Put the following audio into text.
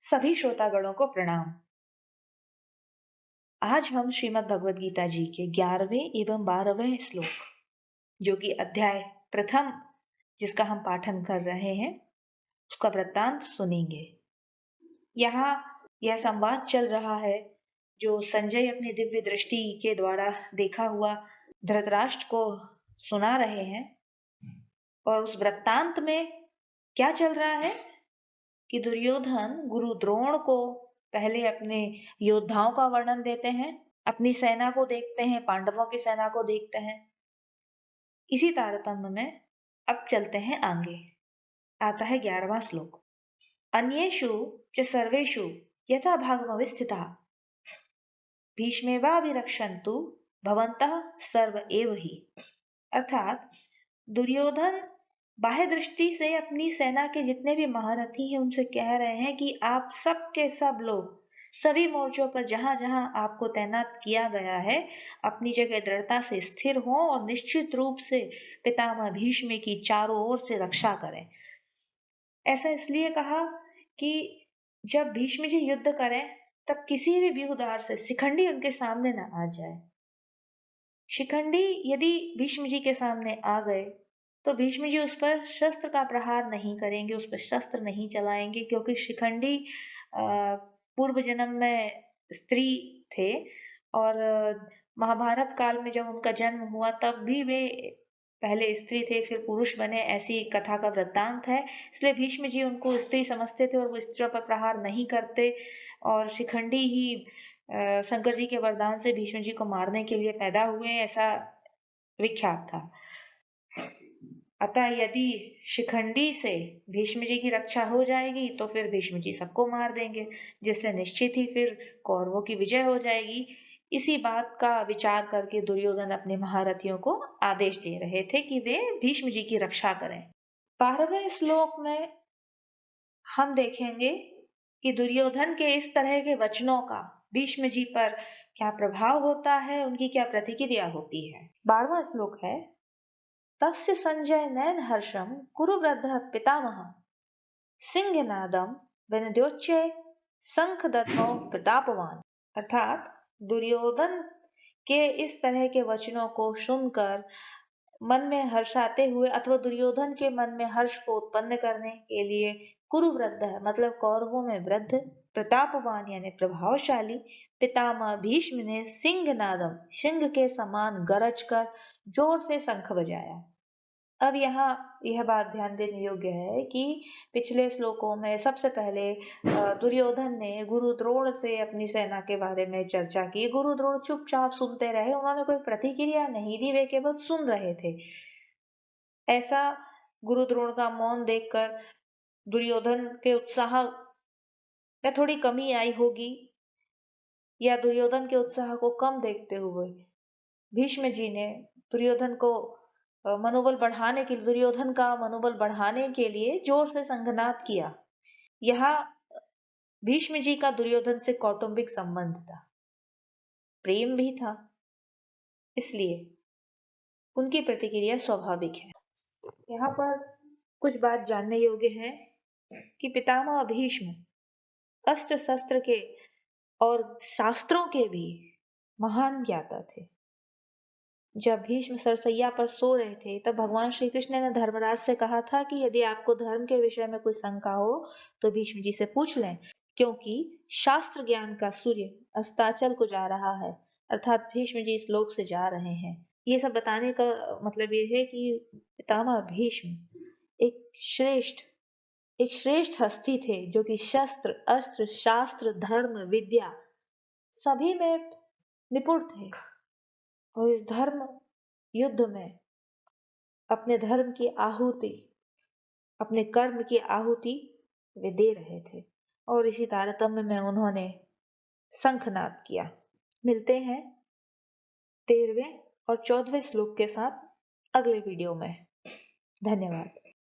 सभी श्रोतागणों को प्रणाम। आज हम श्रीमद् भगवद गीता जी के 11वें एवं 12वें श्लोक, जो कि अध्याय प्रथम जिसका हम पाठन कर रहे हैं, उसका वृत्तांत सुनेंगे। यहाँ यह संवाद चल रहा है जो संजय अपनी दिव्य दृष्टि के द्वारा देखा हुआ धृतराष्ट्र को सुना रहे हैं। और उस वृत्तांत में क्या चल रहा है कि दुर्योधन गुरु द्रोण को पहले अपने योद्धाओं का वर्णन देते हैं, अपनी सेना को देखते हैं, पांडवों की सेना को देखते हैं। इसी तारतम्य में अब चलते हैं आगे। आता है 11वां श्लोक। अन्येषु च सर्वेषु यथा भागमवस्थिता भीष्मेवाभिरक्षन्तु भवन्तः सर्व एव ही। अर्थात दुर्योधन बाह्य दृष्टि से अपनी सेना के जितने भी महारथी हैं उनसे कह रहे हैं कि आप सब के सब लोग सभी मोर्चों पर जहां जहां आपको तैनात किया गया है अपनी जगह दृढ़ता से स्थिर हो और निश्चित रूप से पितामह भीष्म की चारों ओर से रक्षा करें। ऐसा इसलिए कहा कि जब भीष्म जी युद्ध करें तब किसी भी व्यूहद्वार से शिखंडी उनके सामने न आ जाए। शिखंडी यदि भीष्म जी के सामने आ गए तो भीष्म जी उस पर शस्त्र का प्रहार नहीं करेंगे, उस पर शस्त्र नहीं चलाएंगे, क्योंकि शिखंडी पूर्व जन्म में स्त्री थे और महाभारत काल में जब उनका जन्म हुआ तब भी वे पहले स्त्री थे फिर पुरुष बने, ऐसी कथा का वृत्तांत है। इसलिए भीष्म जी उनको स्त्री समझते थे और वो स्त्रियों पर प्रहार नहीं करते। और शिखंडी ही शंकर जी के वरदान से भीष्म जी को मारने के लिए पैदा हुए, ऐसा विख्यात था। अतः यदि शिखंडी से भीष्म जी की रक्षा हो जाएगी तो फिर भीष्म जी सबको मार देंगे, जिससे निश्चित ही फिर कौरवों की विजय हो जाएगी। इसी बात का विचार करके दुर्योधन अपने महारथियों को आदेश दे रहे थे कि वे भीष्म जी की रक्षा करें। 12वें श्लोक में हम देखेंगे कि दुर्योधन के इस तरह के वचनों का भीष्म जी पर क्या प्रभाव होता है, उनकी क्या प्रतिक्रिया होती है। 12वां श्लोक है, तस्य संजय नयन हर्षम कुरु वृद्ध पितामह सिंहनादम विनद्योच्चे शंख दत्तो प्रतापवान। अर्थात दुर्योधन के इस तरह के वचनों को सुनकर मन में हर्षाते हुए अथवा दुर्योधन के मन में हर्ष को उत्पन्न करने के लिए कुरुवृद्ध है मतलब कौरवों में वृद्ध, प्रतापवान यानी प्रभावशाली पितामह भीष्म ने सिंहनादम सिंह के समान गरज कर जोर से शंख बजाया। अब यहाँ यह बात ध्यान देने योग्य है कि पिछले श्लोकों में सबसे पहले दुर्योधन ने गुरु द्रोण से अपनी सेना के बारे में चर्चा की। गुरु द्रोण चुपचाप सुनते रहे, उन्होंने कोई प्रतिक्रिया नहीं दी, वे केवल सुन रहे थे। ऐसा गुरु द्रोण का मौन देखकर दुर्योधन के उत्साह में थोड़ी कमी आई होगी, या दुर्योधन के उत्साह को कम देखते हुए भीष्म जी ने दुर्योधन को मनोबल बढ़ाने के लिए, दुर्योधन का मनोबल बढ़ाने के लिए जोर से संघनाद किया। यहाँ भीष्म जी का दुर्योधन से कौटुंबिक संबंध था, प्रेम भी था, इसलिए उनकी प्रतिक्रिया स्वाभाविक है। यहाँ पर कुछ बात जानने योग्य है कि पितामह भीष्म अस्त्र शस्त्र के और शास्त्रों के भी महान ज्ञाता थे। जब भीष्म सरसैया पर सो रहे थे तब भगवान श्री कृष्ण ने धर्मराज से कहा था कि यदि आपको धर्म के विषय में कोई शंका हो तो भीष्म जी से पूछ लें, क्योंकि शास्त्र ज्ञान का सूर्य अस्ताचल को जा रहा है। अर्थात भीष्म जी इस लोक से जा रहे हैं। ये सब बताने का मतलब ये है कि पितामह भीष्म एक श्रेष्ठ हस्ती थे जो कि शस्त्र अस्त्र शास्त्र धर्म विद्या सभी में निपुण थे और इस धर्म युद्ध में अपने धर्म की आहुति, अपने कर्म की आहुति वे दे रहे थे और इसी तारतम्य में उन्होंने शंखनाद किया। मिलते हैं 13वें और 14वें श्लोक के साथ अगले वीडियो में। धन्यवाद।